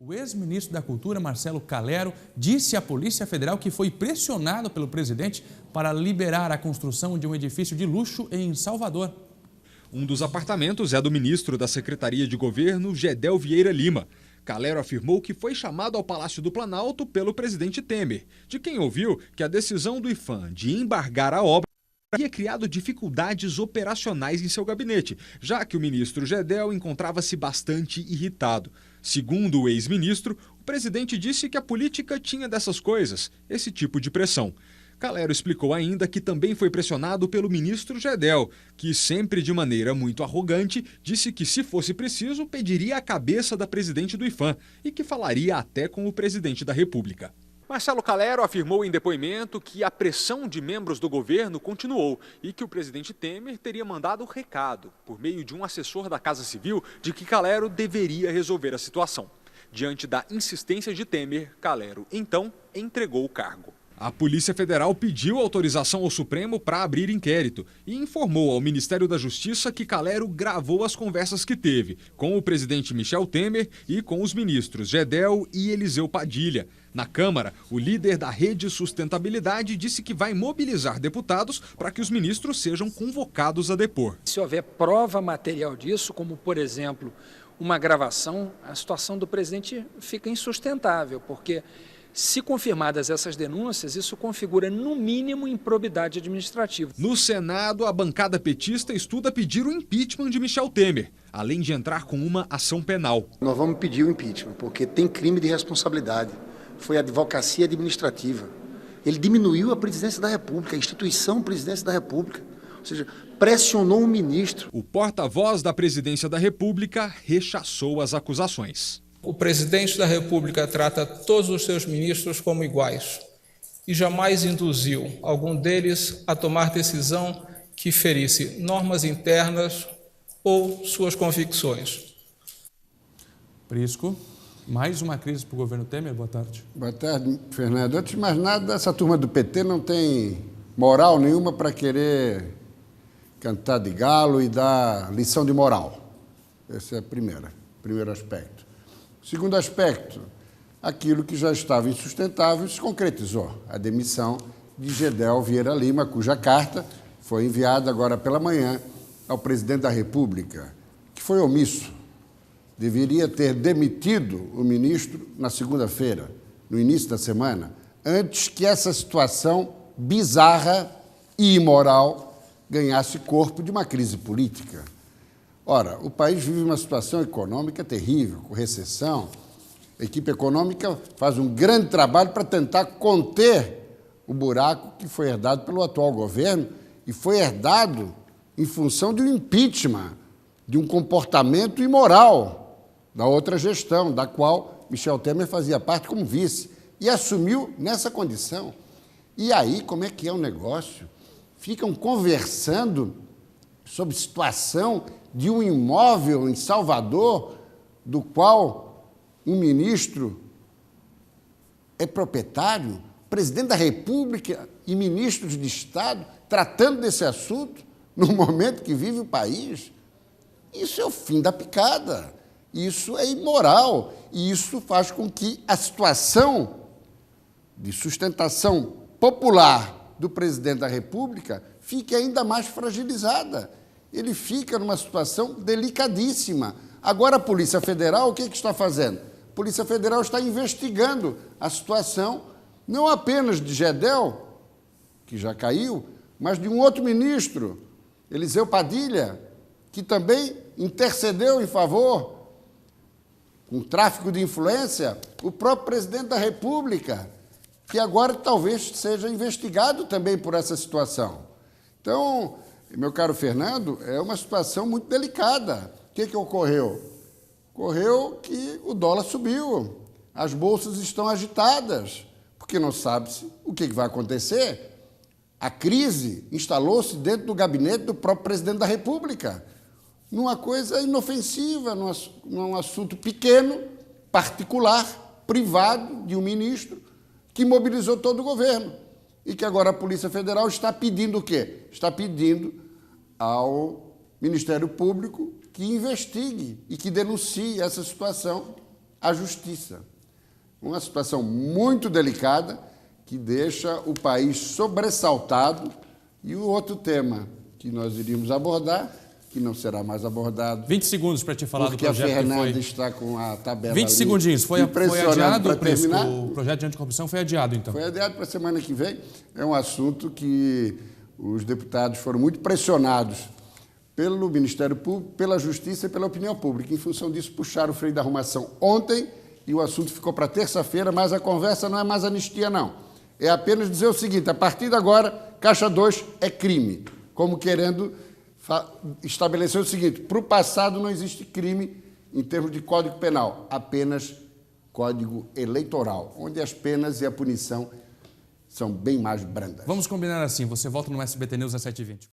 O ex-ministro da Cultura, Marcelo Calero, disse à Polícia Federal que foi pressionado pelo presidente para liberar a construção de um edifício de luxo em Salvador. Um dos apartamentos é do ministro da Secretaria de Governo, Gedel Vieira Lima. Calero afirmou que foi chamado ao Palácio do Planalto pelo presidente Temer, de quem ouviu que a decisão do IPHAN de embargar a obra havia criado dificuldades operacionais em seu gabinete, já que o ministro Gedel encontrava-se bastante irritado. Segundo o ex-ministro, o presidente disse que a política tinha dessas coisas, esse tipo de pressão. Calero explicou ainda que também foi pressionado pelo ministro Gedel, que sempre de maneira muito arrogante disse que, se fosse preciso, pediria a cabeça da presidente do IPHAN e que falaria até com o presidente da República. Marcelo Calero afirmou em depoimento que a pressão de membros do governo continuou e que o presidente Temer teria mandado um recado, por meio de um assessor da Casa Civil, de que Calero deveria resolver a situação. Diante da insistência de Temer, Calero, então, entregou o cargo. A Polícia Federal pediu autorização ao Supremo para abrir inquérito e informou ao Ministério da Justiça que Calero gravou as conversas que teve com o presidente Michel Temer e com os ministros Gedel e Eliseu Padilha. Na Câmara, o líder da Rede Sustentabilidade disse que vai mobilizar deputados para que os ministros sejam convocados a depor. Se houver prova material disso, como, por exemplo, uma gravação, a situação do presidente fica insustentável, porque, se confirmadas essas denúncias, isso configura, no mínimo, improbidade administrativa. No Senado, a bancada petista estuda pedir o impeachment de Michel Temer, além de entrar com uma ação penal. Nós vamos pedir o impeachment, porque tem crime de responsabilidade. Foi advocacia administrativa. Ele diminuiu a presidência da República, a instituição presidência da República. Ou seja, pressionou um ministro. O porta-voz da presidência da República rechaçou as acusações. O presidente da República trata todos os seus ministros como iguais e jamais induziu algum deles a tomar decisão que ferisse normas internas ou suas convicções. Prisco, mais uma crise para o governo Temer. Boa tarde. Boa tarde, Fernando. Antes de mais nada, essa turma do PT não tem moral nenhuma para querer cantar de galo e dar lição de moral. Esse é o primeiro aspecto. Segundo aspecto, aquilo que já estava insustentável se concretizou. A demissão de Gedel Vieira Lima, cuja carta foi enviada agora pela manhã ao presidente da República, que foi omisso. Deveria ter demitido o ministro na segunda-feira, no início da semana, antes que essa situação bizarra e imoral ganhasse corpo de uma crise política. Ora, o país vive uma situação econômica terrível, com recessão. A equipe econômica faz um grande trabalho para tentar conter o buraco que foi herdado pelo atual governo e foi herdado em função de um impeachment, de um comportamento imoral da outra gestão, da qual Michel Temer fazia parte como vice, e assumiu nessa condição. E aí, como é que é o negócio? Ficam conversando sobre situação de um imóvel em Salvador, do qual um ministro é proprietário, presidente da República e ministros de Estado tratando desse assunto no momento que vive o país. Isso é o fim da picada, isso é imoral e isso faz com que a situação de sustentação popular do presidente da República fique ainda mais fragilizada. Ele fica numa situação delicadíssima. Agora, a Polícia Federal, o que está fazendo? A Polícia Federal está investigando a situação, não apenas de Gedel, que já caiu, mas de um outro ministro, Eliseu Padilha, que também intercedeu em favor, com tráfico de influência, o próprio presidente da República, que agora talvez seja investigado também por essa situação. Então, meu caro Fernando, é uma situação muito delicada. O que ocorreu? Ocorreu que o dólar subiu, as bolsas estão agitadas, porque não sabe-se o que vai acontecer. A crise instalou-se dentro do gabinete do próprio presidente da República, numa coisa inofensiva, num assunto pequeno, particular, privado de um ministro, que mobilizou todo o governo. E que agora a Polícia Federal está pedindo o quê? Está pedindo ao Ministério Público que investigue e que denuncie essa situação a justiça. Uma situação muito delicada que deixa o país sobressaltado. E o outro tema que nós iríamos abordar, que não será mais abordado... 20 segundos para te falar do projeto que foi... Porque a Fernanda está com a tabela 20 segundinhos. Foi adiado, terminar. O projeto de anticorrupção foi adiado, então? Foi adiado para a semana que vem. É um assunto que os deputados foram muito pressionados pelo Ministério Público, pela Justiça e pela opinião pública. Em função disso, puxaram o freio da arrumação ontem e o assunto ficou para terça-feira, mas a conversa não é mais anistia, não. É apenas dizer o seguinte: a partir de agora, Caixa 2 é crime. Como querendo estabelecer o seguinte: para o passado não existe crime em termos de Código Penal, apenas Código Eleitoral, onde as penas e a punição são bem mais brandas. Vamos combinar assim, você volta no SBT News às 7h20.